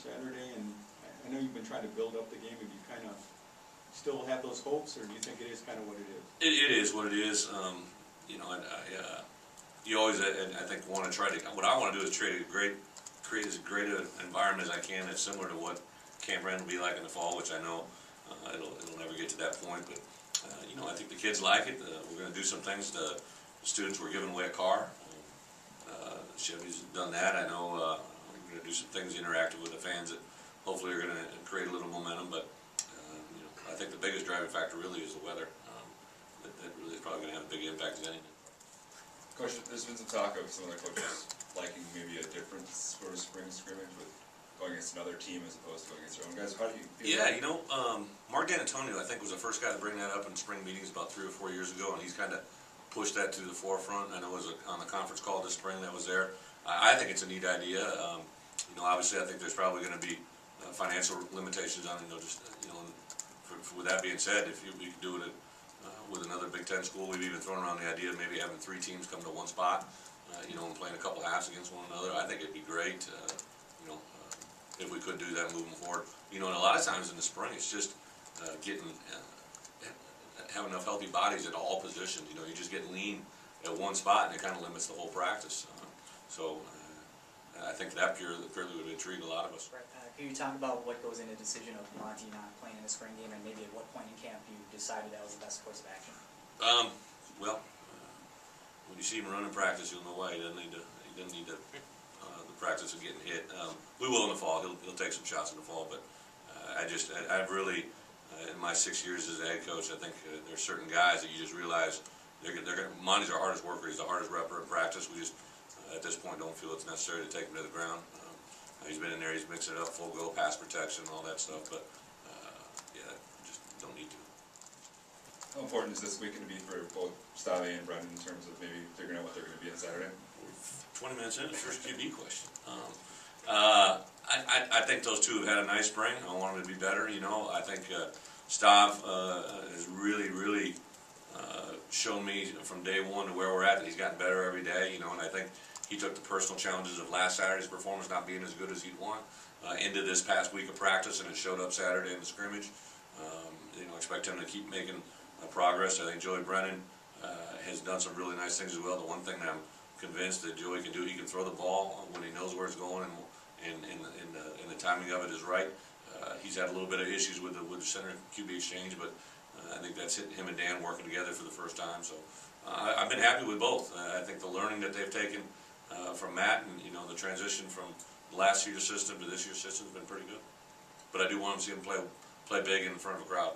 Saturday, and I know you've been trying to build up the game. Have you kind of still have those hopes, or do you think it is kind of what it is? It is what it is. You know, you always, I think, want to try to. What I want to do is create as great an environment as I can that's similar to what Camp Brandon will be like in the fall, which I know it'll never get to that point. But you know, I think the kids like it. We're going to do some things. The students were giving away a car. Chevy's done that. I know we're going to do some things interactive with the fans that hopefully are going to create a little momentum. But you know, I think the biggest driving factor really is the weather. That really is probably going to have a big impact as anything. Coach, there's been some talk of some of the coaches liking maybe a different sort of spring scrimmage with going against another team as opposed to going against their own guys. How do you feel? Yeah, you know, Mark D'Antonio, I think, was the first guy to bring that up in spring meetings about 3 or 4 years ago, and he's kind of pushed that to the forefront. I know it was on the conference call this spring that was there. I think it's a neat idea. You know, obviously, I think there's probably going to be financial limitations on it. You know, just with that being said, if we could do it with another Big Ten school, we've even thrown around the idea of maybe having 3 teams come to one spot. You know, and playing a couple halves against one another. I think it'd be great. You know, if we could do that moving forward. You know, and a lot of times in the spring, it's just have enough healthy bodies at all positions. You know, you just get lean at one spot, and it kind of limits the whole practice. So I think that purely would intrigue a lot of us. Right. Can you talk about what goes into the decision of Monty not playing in the spring game, and maybe at what point in camp you decided that was the best course of action? Well, when you see him running practice, you'll know why he doesn't need to. The practice of getting hit. We will in the fall. He'll take some shots in the fall, but I've really, in my 6 years as a head coach, I think there's certain guys that you just realize Monty's our hardest worker. He's the hardest repper in practice. We just at this point don't feel it's necessary to take him to the ground. He's been in there. He's mixing it up, full go, pass protection, all that stuff. But yeah, just don't need to. How important is this weekend to be for both Stave and Brendan in terms of maybe figuring out what they're going to be on Saturday? 20 minutes in, the first QB question. I think those two have had a nice spring. I want them to be better. You know, I think Stave has really shown me from day one to where we're at that he's gotten better every day. You know, and I think he took the personal challenges of last Saturday's performance not being as good as he'd want into this past week of practice, and it showed up Saturday in the scrimmage. You know, expect him to keep making progress. I think Joey Brennan has done some really nice things as well. The one thing that I'm convinced that Joey can do, he can throw the ball when he knows where it's going, and the timing of it is right. He's had a little bit of issues with the center QB exchange, but I think that's him and Dan working together for the first time. So I've been happy with both. I think the learning that they've taken from Matt, and you know, the transition from last year's system to this year's system has been pretty good. But I do want to see him play big in front of a crowd.